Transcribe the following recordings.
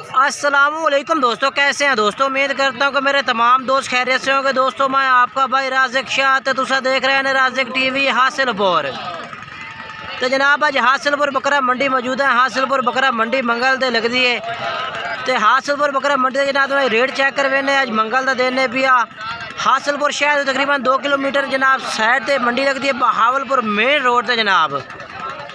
अस्सलामुअलैकुम दोस्तों, कैसे हैं दोस्तों। उम्मीद करता हूँ कि मेरे तमाम दोस्त खैरियत से होंगे। दोस्तों मैं आपका भाई राज़िक शाह तो तुसा देख रहे हैं राज़िक टीवी हासिलपुर। तो जनाब अज हासिलपुर बकरा मंडी मौजूद है। हासिलपुर बकरा मंडी मंगल दे लगती है। तो हासिलपुर बकरा मंडी जनाब रेट चेक करवेने। अज मंगल का दिन है भी हासिलपुर शहर तकरीबन 2 किलोमीटर जनाब साइड से मंडी लगती है बहावलपुर मेन रोड से जनाब।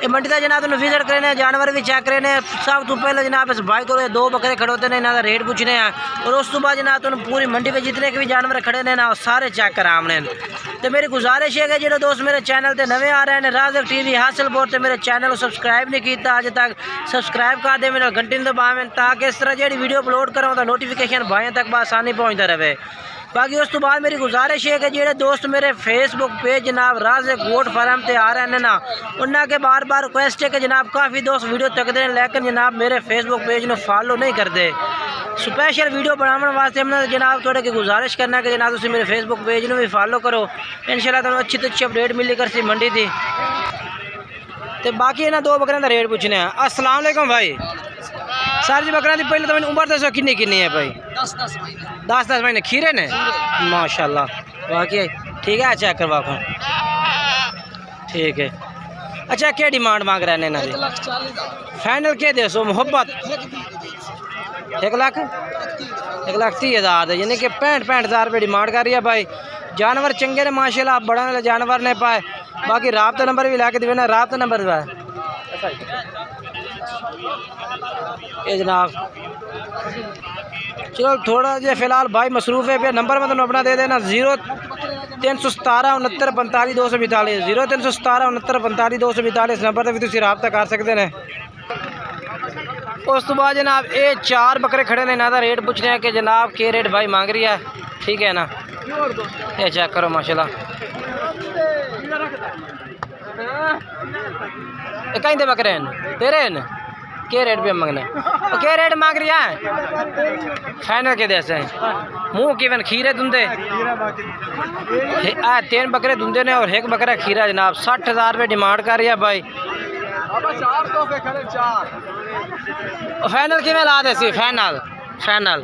ये मंडी का जनाब विजिट करने जानवर भी चेक करने। सब तो पहले जनाब इस भाई को 2 बकरे खड़ोते हैं, इन्हों का रेट पूछने हैं और उस तो बाद जनाब तुम पूरी मंडी पे जितने भी जानवर खड़े ने ना सारे चेक कराने। तो मेरी गुजारिश है कि जो दोस्त मेरे चैनल पर नवे आ रहे हैं राज़िक टीवी हासिलपुर तो मेरे चैनल को सब्सक्राइब नहीं किया अज तक सब्सक्राइब कर दे, मेरे घंटी दबावें ताकि इस तरह जी वीडियो अपलोड करूँ तो नोटिफिकेशन भाइयों तक आसानी पहुँचता रहे। बाकी उस तो बाद मेरी गुजारिश है कि जो दोस्त मेरे फेसबुक पेज जनाब राज़िक गोट फार्म से आ रहे हैं ना उन्होंने के बार बार रिक्वेस्ट है कि जनाब काफ़ी दोस्त वीडियो तकते हैं लेकिन जनाब मेरे फेसबुक पेज को फॉलो नहीं करते। स्पेशल वीडियो बनाने वास्ते हमने जनाब थोड़े की गुजारिश करना है कि जनाब तुम मेरे फेसबुक पेज को भी फॉलो करो। इंशाल्लाह तुम्हें अच्छी तो अच्छी अपडेट मिली कर सी मंडी थी। तो बाकी इन्हें 2 बकरियों का रेट पूछने हैं। अस्सलाम वालेकुम भाई। सर जी बकरा की पहले तो मैंने उम्र दसो किन्नी किन्नी है भाई? 10 महीने खीरे ने माशाल्लाह। बाकी ठीक है चेक करवा को ठीक है। अच्छा क्या डिमांड मांग रहे हैं ना जी? फाइनल के दे सो मोहब्बत 1,30,000 यानी कि 65,000 रुपये डिमांड कर रही है भाई। जानवर चंगे ने माशाल्लाह, बड़ा वाले जानवर ने पाए। बाकी राब्ता नंबर भी ला के देना, राब्ता नंबर है ये जनाब। चलो थोड़ा जो फिलहाल भाई मसरूफ़ है फिर नंबर मतलब अपना दे देना 0317 69 45 242 0317 69 45 242 नंबर पर भी तुम रब्ता कर सकते हैं। उस तो बाद जनाब ये 4 बकरे खड़े ने, इन्हों का रेट पूछ रहे हैं कि जनाब के रेट भाई मांग रही है। ठीक है ना, ये चेक करो माशाल्लाह। कहीं दे बकरे हैं तेरे हैं के रेट पे मांगने के रेट मांग रही है? फाइनल के जैसे मुँह कीवन खीरे धुंधे 3 बकरे धुंधे ने और 1 बकरा खीरा जनाब। 60,000 रुपये डिमांड कर रही है भाई। फाइनल कि ला दे सी फाइनल फाइनल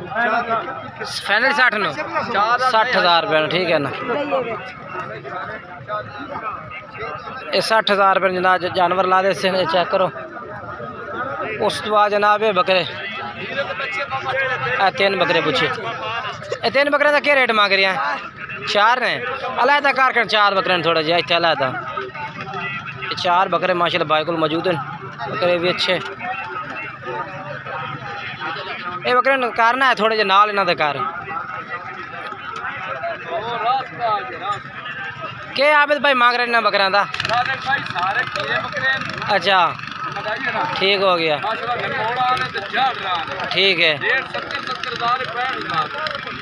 फाइनल 60,000 रुपये ठीक है ना। ये 60,000 रुपये जनाब जानवर ला दे से चेक करो। उस बाद जनाब ये बकरे 3 बकरे पूछे 3 बकरे का क्या रेट मांग रही हैं? 4 ने अलहदा कार कर 4 बकरे थोड़ा जिहा इतने अलहदा 4 बकरे माशाल्लाह भाई को मौजूद हैं। बकरे भी अच्छे ये बकरे करना है थोड़े जे नाल इन्हों कार के आबिद भाई मांग रहे हैं बकरियां का? अच्छा ठीक हो गया ठीक है।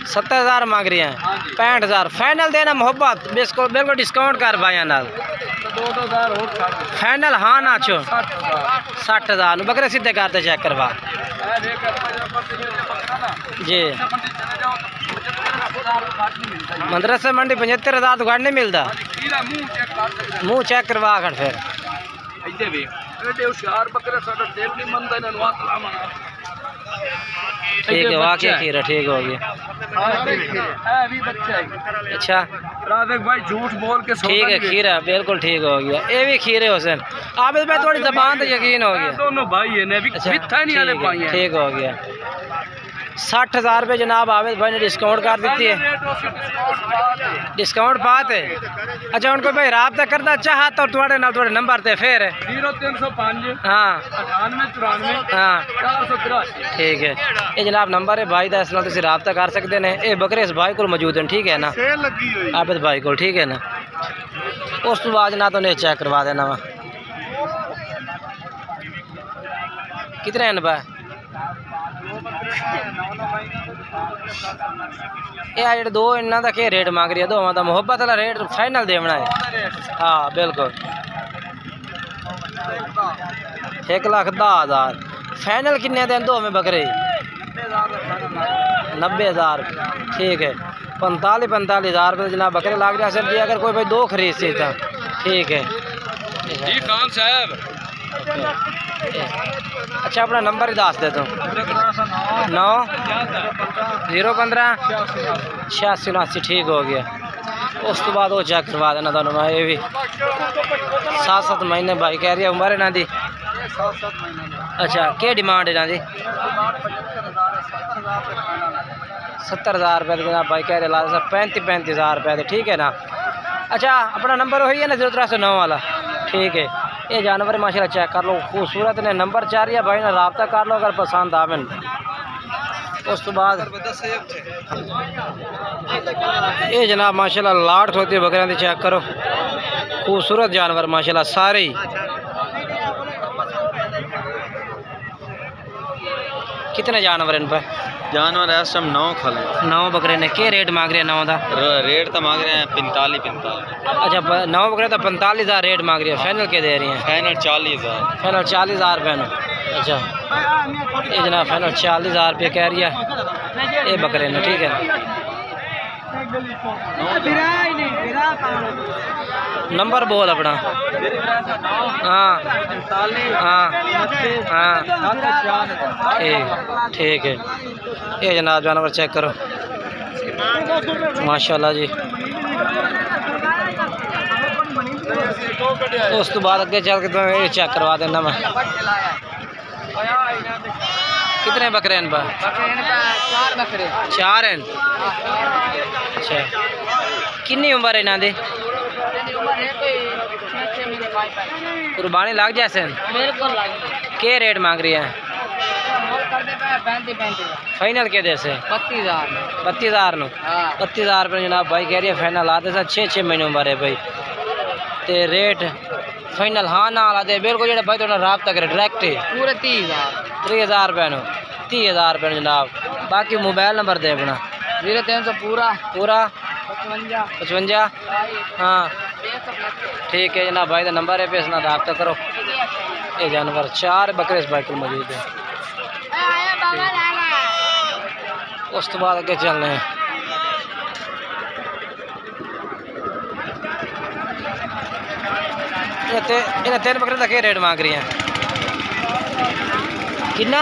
70,000 मांग रही हैं 65,000 फाइनल देना मोहब्बत बिल्कुल डिस्काउंट कर भाई नाल फाइनल हाँ ना छो 60,000 बकरे सीधे करते चेक करवा जी। मदरसा मंडी 75,000 तो घट नहीं मिलता। मुँह चेक करवा कर फिर ठीक है वाकई खीरा ठीक हो गया। अच्छा राज़िक भाई झूठ बोल के ठीक है खीरा बिल्कुल ठीक हो गया। ये भी खीरे हुसैन आबिद भाई थोड़ी ज़बान तो यकीन हो गया दोनों भाई ने भी ठीक हो गया। 60,000 रुपये जनाब आबिद भाई ने डिस्काउंट कर दी है। डिस्काउंट पाते अच्छा उनको भाई रब्ता करना चाह तो थोड़े ना थोड़े नंबर ते फिर 0305 हाँ 9894 हाँ 483 ठीक है। ये जनाब नंबर है भाई का, इस नाल तुसीं रब्ता कर सकते हैं। ये बकरे इस भाई को मौजूद हैं ठीक है ना आबिद भाई को ठीक है ना। उस तो बाद ना तो नहीं चेक करवा देना वा कितने हैं भाई? ये 2 इन्हों का क्या रेट मांग रही है? 2 का मोहब्बत वाला रेट फाइनल देना है हाँ बिल्कुल 1,10,000 फाइनल किन्ने दिन 2 में बकरे 90,000 ठीक है। 45,000 रुपये जनाब बकरे लाग रहा सर जी अगर कोई भाई 2 खरीद से ठीक है जी खान साहब। अच्छा अपना नंबर ही दस दे दो 9 015 86 79 ठीक हो गया। उस तो बाद वो चेक करवा देना तुहानू मैं ये भी 7-7 महीने भाई कह रही है उम्र इन्हां दी। अच्छा क्या डिमांड है इन्हां दी 70,000 रुपये जनाब भाई कह रहे ला 35,000 रुपये दे ठीक है ना। अच्छा अपना नंबर वही है ना 0309 वाला ठीक है। ये जानवर माशाल्लाह चेक कर लो खूबसूरत ने नंबर 4 या भाई ना रब्ता कर लो अगर पसंद आवे। उस तो बाद ये जनाब माशाल्लाह लाट होती बकरियां चेक करो खूबसूरत जानवर माशाल्लाह सारे ही। कितने जानवर इन पर जानवर है सब 9 खले 9 बकरे ने क्या रेट मांग रहे हैं 9 का रेट तो मांग रहे हैं 45। अच्छा 9 बकरे तो 45,000 रेट मांग रही है फाइनल के दे रही हैं फाइनल 40,000 फाइनल 40,000 रुपये नो। अच्छा ये जनाब फाइनल 40,000 रुपये कह रही है ये बकरे ने ठीक है। नंबर बोल अपना। हाँ हाँ हाँ ठीक है। ये जनाब जानवर चेक करो माशाल्लाह जी। उस तो बाद अगे चल के तो ये चेक करवा देना मैं। कितने बकरे हैं इन पर 4 हैं। अच्छा कितनी उम्र है इन्हां दी कुर्बानी लग जैसे क्या रेट मांग रही है फाइनल के जैसे 32,000 नो 32,000 रुपये जनाब भाई कह रही है फाइनल आते सर 6 महीने उम्र है भाई तो रेट फाइनल हाँ ना आते बिल्कुल जो भाई थोड़ा रब्ता करे डायरेक्ट पूरे 30,000 रुपये नो 30,000 रुपये जनाब। बाकी मोबाइल नंबर दे अपना 0300 पूरा 55 हाँ ठीक है जनाब भाई का नंबर है पे इसना रब्ता करो। ये जानवर 4 बकरे इस बाइक मौजूद है। उस तो बाद अगे चल रहे हैं। इन्हें 3 बकरे का क्या रेट मांग रही हैं कितना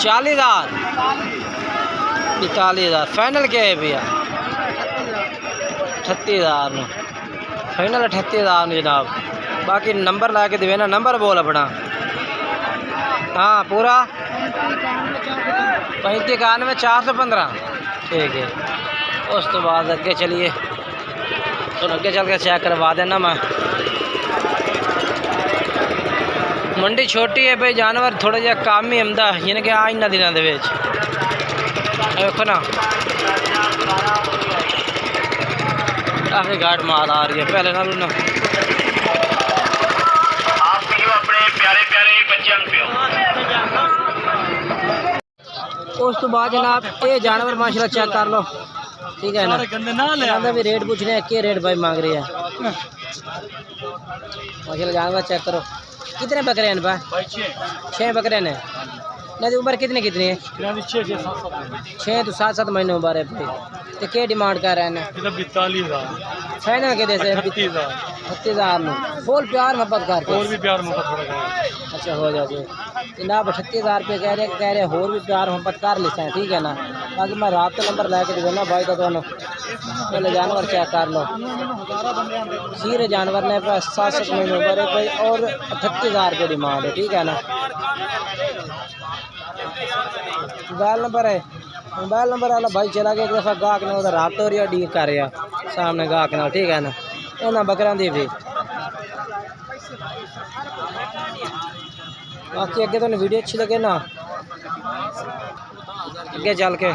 40,000 45,000 फाइनल क्या है भैया 38,000 फाइनल 38,000 जनाब। बाकी नंबर ला के देवे ना नंबर बोल अपना। हाँ पूरा 3591 415 ठीक है। उस तो बाद अगे चलिए तो अगे चल के चेक करवा देना मैं। मंडी छोटी है भाई जानवर थोड़ा जहा कम ही आंदा यानी कि इन्होंने दिनों के देखो ना काफ़ी घाट माल आ रही है पहले ना उस तो बाद जनाब ये जानवर माशाल्लाह चेक कर लो ठीक है ना भी रेट पूछ रहे हैं क्या रेट भाई मांग रही है माशाल्लाह जानवर चेक करो। कितने बकरे हैं इन पर 6 बकरे ने इन्होंने उम्र कितनी है 6 तो 7 महीने उम्र है भाई तो क्या डिमांड कर रहे हैं 42,000 फाइनल के जैसे 38,000 फुल प्यार मोहब्बत करते और भी प्यार मोहब्बत अच्छा हो जाए जनाब 38,000 रुपये कह रहे और भी प्यार मोहब्बत कर लेते हैं ठीक है ना। बाकी मैं रात का नंबर लैके देना भाई का दोनों पहले जानवर चेक कर लो सीरे जानवर ने 7 महीने उम्र है भाई और 38,000 रुपये डिमांड है ठीक है ना। मोबाइल नंबर है मोबाइल नंबर वाला भाई चला गया एक दफ़ा गाहक ने उधर रात हो रही डील कर रहा सामने गाहक ना ठीक है ना। इन्होंने बकरियां दी भी बाकी अगे तो वीडियो अच्छी लगे ना अगे चल के